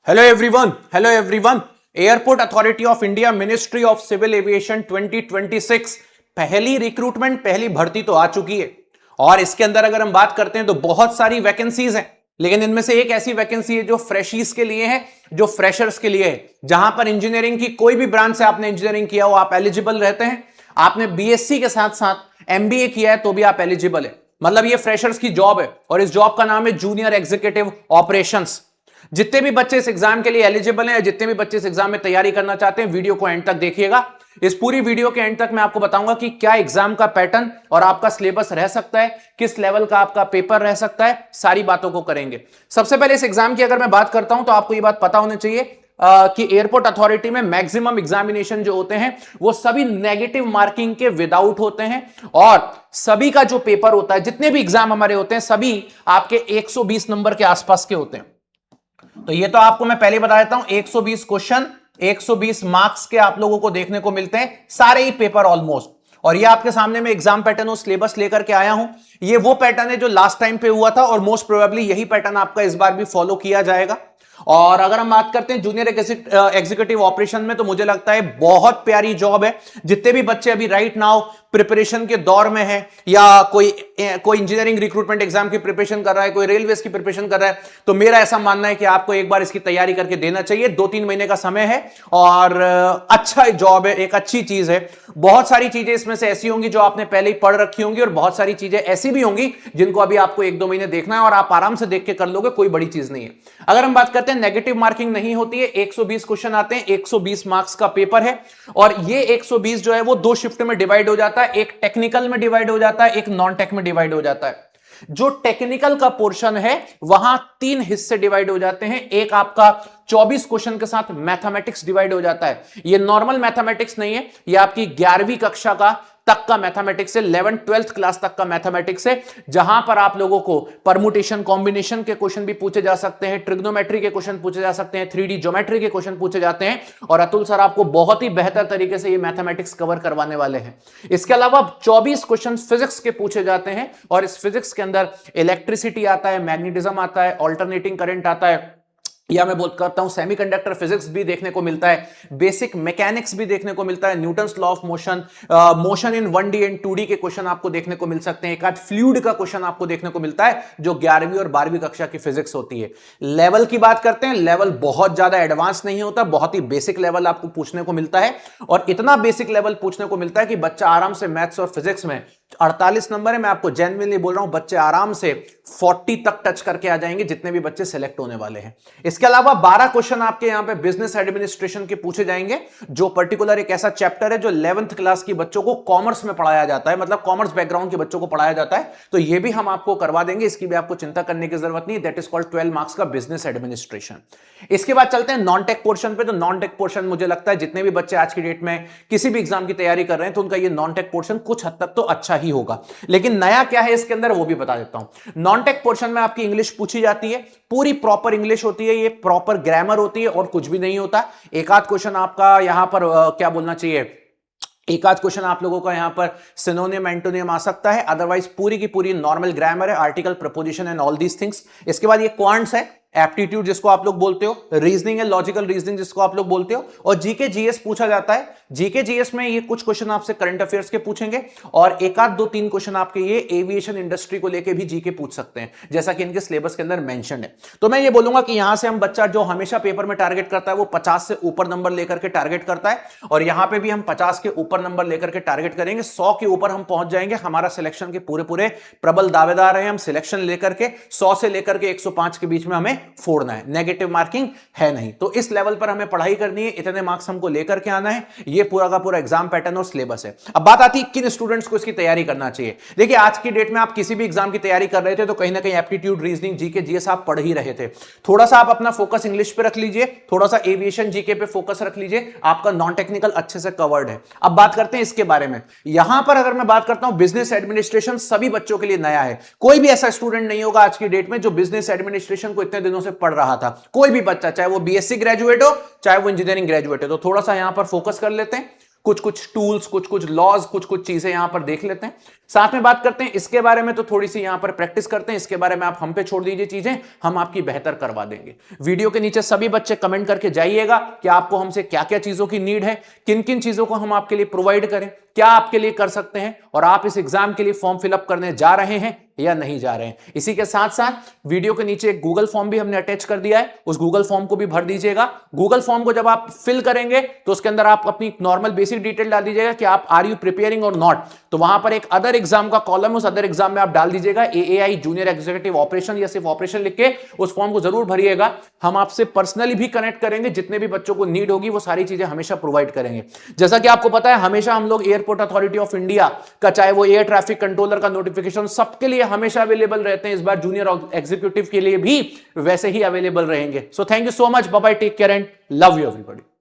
Hello everyone. Airport authority of India, ministry of civil aviation 2026 पहली recruitment, पहली भर्ती तो आ चुकी है। और इसके अंदर अगर हम बात करते हैं तो बहुत सारी वैकेंसीज हैं, लेकिन इनमें से एक ऐसी वैकेंसी है जो फ्रेशीज के लिए है, जो फ्रेशर्स के लिए है, जहां पर इंजीनियरिंग की कोई भी ब्रांच से आपने इंजीनियरिंग किया हो आप एलिजिबल रहते हैं। आपने बीएससी के साथ साथ एमबीए किया है तो भी आप एलिजिबल है। मतलब ये फ्रेशर्स की जॉब है और इस जॉब का नाम है जूनियर एग्जीक्यूटिव ऑपरेशंस। जितने भी बच्चे इस एग्जाम के लिए एलिजिबल हैं, जितने भी बच्चे इस एग्जाम में तैयारी करना चाहते हैं, वीडियो को एंड तक देखिएगा। इस पूरी वीडियो के एंड तक मैं आपको बताऊंगा कि क्या एग्जाम का पैटर्न और आपका सिलेबस रह सकता है, किस लेवल का आपका पेपर रह सकता है, सारी बातों को करेंगे। सबसे पहले इस एग्जाम की अगर मैं बात करता हूं तो आपको यह बात पता होनी चाहिए कि एयरपोर्ट अथॉरिटी में मैक्सिमम एग्जामिनेशन जो होते हैं वो सभी नेगेटिव मार्किंग के विदाउट होते हैं, और सभी का जो पेपर होता है, जितने भी एग्जाम हमारे होते हैं, सभी आपके 120 नंबर के आसपास के होते हैं। तो ये तो आपको मैं पहले बता देता हूं, 120 क्वेश्चन, 120 मार्क्स के आप लोगों को देखने को मिलते हैं, सारे ही पेपर ऑलमोस्ट। और ये आपके सामने में एग्जाम पैटर्न और सिलेबस लेकर के आया हूं। ये वो पैटर्न है जो लास्ट टाइम पे हुआ था और मोस्ट प्रोबेबली यही पैटर्न आपका इस बार भी फॉलो किया जाएगा। और अगर हम बात करते हैं जूनियर एग्जीक्यूटिव ऑपरेशन में, तो मुझे लगता है बहुत प्यारी जॉब है। जितने भी बच्चे अभी राइट नाउ प्रिपरेशन के दौर में है, या कोई इंजीनियरिंग रिक्रूटमेंट एग्जाम की प्रिपरेशन कर रहा है, कोई रेलवे की प्रिपरेशन कर रहा है, तो मेरा ऐसा मानना है कि आपको एक बार इसकी तैयारी करके देना चाहिए। 2-3 महीने का समय है और अच्छा जॉब है, एक अच्छी चीज है। बहुत सारी चीजें इसमें से ऐसी होंगी जो आपने पहले ही पढ़ रखी होंगी, और बहुत सारी चीजें ऐसी भी होंगी जिनको अभी आपको 1-2 महीने देखना है और आप आराम से देख के कर लोगे, कोई बड़ी चीज नहीं है। अगर हम बात करते हैं, नेगेटिव मार्किंग नहीं होती है, 120 क्वेश्चन आते हैं, 120 मार्क्स का पेपर है। और ये 120 जो है वो 2 शिफ्ट में डिवाइड हो जाता है, एक टेक्निकल में डिवाइड हो जाता है, एक नॉन टेक में डिवाइड हो जाता है। जो टेक्निकल का पोर्शन है वहां 3 हिस्से डिवाइड हो जाते हैं। एक आपका 24 क्वेश्चन के साथ मैथमेटिक्स डिवाइड हो जाता है। ये नॉर्मल मैथमेटिक्स नहीं है, ये आपकी 11वीं कक्षा का तक का मैथमेटिक्स है, 11th-12th क्लास तक का मैथमेटिक्स है, जहां पर आप लोगों को परमुटेशन कॉम्बिनेशन के क्वेश्चन भी पूछे जा सकते हैं, ट्रिग्नोमेट्री के क्वेश्चन पूछे जा सकते हैं, 3D ज्योमेट्री के क्वेश्चन पूछे जाते हैं। और अतुल सर आपको बहुत ही बेहतर तरीके से ये मैथमेटिक्स कवर करवाने वाले हैं। इसके अलावा 24 क्वेश्चन फिजिक्स के पूछे जाते हैं, और इस फिजिक्स के अंदर इलेक्ट्रिसिटी आता है, मैग्नेटिज्म आता है, ऑल्टरनेटिंग करंट आता है, या मैं बोल करता हूं सेमीकंडक्टर फिजिक्स भी देखने को मिलता है, बेसिक मैकेनिक्स भी देखने को मिलता है, Newton's law of motion, motion in 1D and 2D के क्वेश्चन आपको देखने को मिल सकते हैं। एक आध फ्लूइड का क्वेश्चन आपको देखने को मिलता है, जो 11वीं और 12वीं कक्षा की फिजिक्स होती है। लेवल की बात करते हैं, लेवल बहुत ज्यादा एडवांस नहीं होता, बहुत ही बेसिक लेवल आपको पूछने को मिलता है। और इतना बेसिक लेवल पूछने को मिलता है कि बच्चा आराम से मैथ्स और फिजिक्स में 48 नंबर है, मैं आपको जेन्युइनली बोल रहा हूं, बच्चे आराम से 40 तक टच करके आ जाएंगे, जितने भी बच्चे सिलेक्ट होने वाले हैं। इसके अलावा 12 क्वेश्चन आपके यहां पे बिजनेस एडमिनिस्ट्रेशन के पूछे जाएंगे, जो पर्टिकुलर एक ऐसा चैप्टर है जो 11th क्लास की बच्चों को कॉमर्स में पढ़ाया जाता है, मतलब कॉमर्स बैकग्राउंड के बच्चों को पढ़ाया जाता है। तो ये भी हम आपको करवा देंगे, इसकी भी आपको चिंता करने की जरूरत नहीं। दैट इज कॉल्ड 12 मार्क्स का बिजनेस एडमिनिस्ट्रेशन। इसके बाद चलते हैं नॉन टेक पोर्शन पे। तो नॉन टेक पोर्शन मुझे लगता है जितने भी बच्चे आज की डेट में किसी भी एग्जाम की तैयारी कर रहे हैं, तो उनका ये नॉन टेक पोर्शन कुछ हद तक तो अच्छा ही होगा। लेकिन नया क्या है इसके अंदर वो भी बता देता हूं। नॉन टेक पोर्शन में आपकी इंग्लिश पूछी जाती है, पूरी प्रॉपर इंग्लिश होती है, ये प्रॉपर ग्रामर होती है और कुछ भी नहीं होता। एक आध क्वेश्चन आपका यहां पर क्या बोलना चाहिए, एक आध क्वेश्चन आप लोगों का यहां पर सिनोनिम एंटोनिम आ सकता है, अदरवाइज पूरी की पूरी नॉर्मल ग्रामर है, article preposition and all these things. इसके बाद ये क्वांट्स है, एप्टीट्यूड जिसको आप लोग बोलते हो, रीजनिंग है, लॉजिकल रीजनिंग जिसको आप लोग बोलते हो, और जीके जीएस पूछा जाता है। जीके जीएस में ये कुछ क्वेश्चन आपसे करंट अफेयर्स के पूछेंगे, और एक आध 2-3 क्वेश्चन आपके ये एविएशन इंडस्ट्री को लेके भी जीके पूछ सकते हैं, जैसा कि इनके सिलेबस के अंदर मेंशन है। तो मैं ये बोलूंगा कि यहां से हम बच्चा जो हमेशा पेपर में टारगेट करता है वो 50 से ऊपर नंबर लेकर के टारगेट करता है, और यहां पे भी हम 50 के ऊपर नंबर लेकर के टारगेट करेंगे। 100 के ऊपर हम पहुंच जाएंगे। हमारा सिलेक्शन के पूरे पूरे प्रबल दावेदार हैं हम, सिलेक्शन लेकर के 100 से लेकर के 105 के बीच में हमें फोड़ना है, नेगेटिव मार्किंग है नहीं। तो इस लेवल पर हमें पढ़ाई करनी है, इतने मार्क्स हमको लेकर के आना है, ये पूरा का पूरा एग्जाम पैटर्न और सिलेबस है। अब बात आती है किन स्टूडेंट्स को इसकी तैयारी करना चाहिए। देखिए आज की डेट में आप किसी भी एग्जाम की तैयारी कर रहे थे तो कहीं ना कहीं एप्टीट्यूड, रीजनिंग, जीके जीएस आप पढ़ ही रहे थे। थोड़ा सा आप अपना फोकस इंग्लिश पे रख लीजिए, थोड़ा सा एविएशन जीके पे फोकस रख लीजिए, आपका नॉन टेक्निकल अच्छे से कवर्ड है। अब बात करते हैं इसके बारे में। यहां पर अगर मैं बात करता हूं, बिजनेस एडमिनिस्ट्रेशन सभी बच्चों के लिए नया है। कोई भी ऐसा स्टूडेंट नहीं होगा आज की डेट में जो बिजनेस एडमिनिस्ट्रेशन को इतने दिनों से पढ़ रहा था। कोई भी बच्चा, चाहे वो बीएससी ग्रेजुएट हो, चाहे वो इंजीनियरिंग ग्रेजुएट हो। तो थोड़ा सा यहां पर फोकस कर लेते हैं। कुछ कुछ टूल्स, कुछ कुछ लॉज, कुछ कुछ चीजें यहां पर देख लेते हैं, साथ में बात करते हैं इसके बारे में, तो थोड़ी सी यहां पर प्रैक्टिस करते हैं। इसके बारे में आप हम पे छोड़ दीजिए चीजें, हम आपकी बेहतर करवा देंगे। वीडियो के नीचे सभी बच्चे कमेंट करके जाइएगा कि आपको हमसे क्या क्या चीजों की नीड है, किन किन चीजों को हम आपके लिए प्रोवाइड करें, क्या आपके लिए कर सकते हैं, और आप इस एग्जाम के लिए फॉर्म फिलअप करने जा रहे हैं या नहीं जा रहे हैं। इसी के साथ साथ वीडियो के नीचे एक गूगल फॉर्म भी हमने अटैच कर दिया है, उस गूगल फॉर्म को भी भर दीजिएगा। गूगल फॉर्म को जब आप फिल करेंगे तो उसके अंदर आप अपनी नॉर्मल बेसिक डिटेल डाल दीजिएगा कि आप आर यू प्रिपेयरिंग और नॉट, तो वहां पर एक अदर एग्जाम का कॉलम, उस अदर एग्जाम में आप डाल दीजिएगा एएआई जूनियर एग्जीक्यूटिव ऑपरेशन, या सिर्फ ऑपरेशन लिख के उस फॉर्म को जरूर भरिएगा। हम आपसे पर्सनली भी कनेक्ट करेंगे, जितने भी बच्चों को नीड होगी वो सारी चीजें हमेशा प्रोवाइड करेंगे। जैसा कि आपको पता है हमेशा हम लोग एयरपोर्ट अथॉरिटी ऑफ इंडिया का, चाहे वो एयर ट्रैफिक कंट्रोलर का नोटिफिकेशन, सबके लिए हमेशा अवेलेबल रहते हैं। इस बार जूनियर एग्जीक्यूटिव के लिए भी वैसे ही अवेलेबल रहेंगे। So thank you so much, bye bye, take care and love you everybody.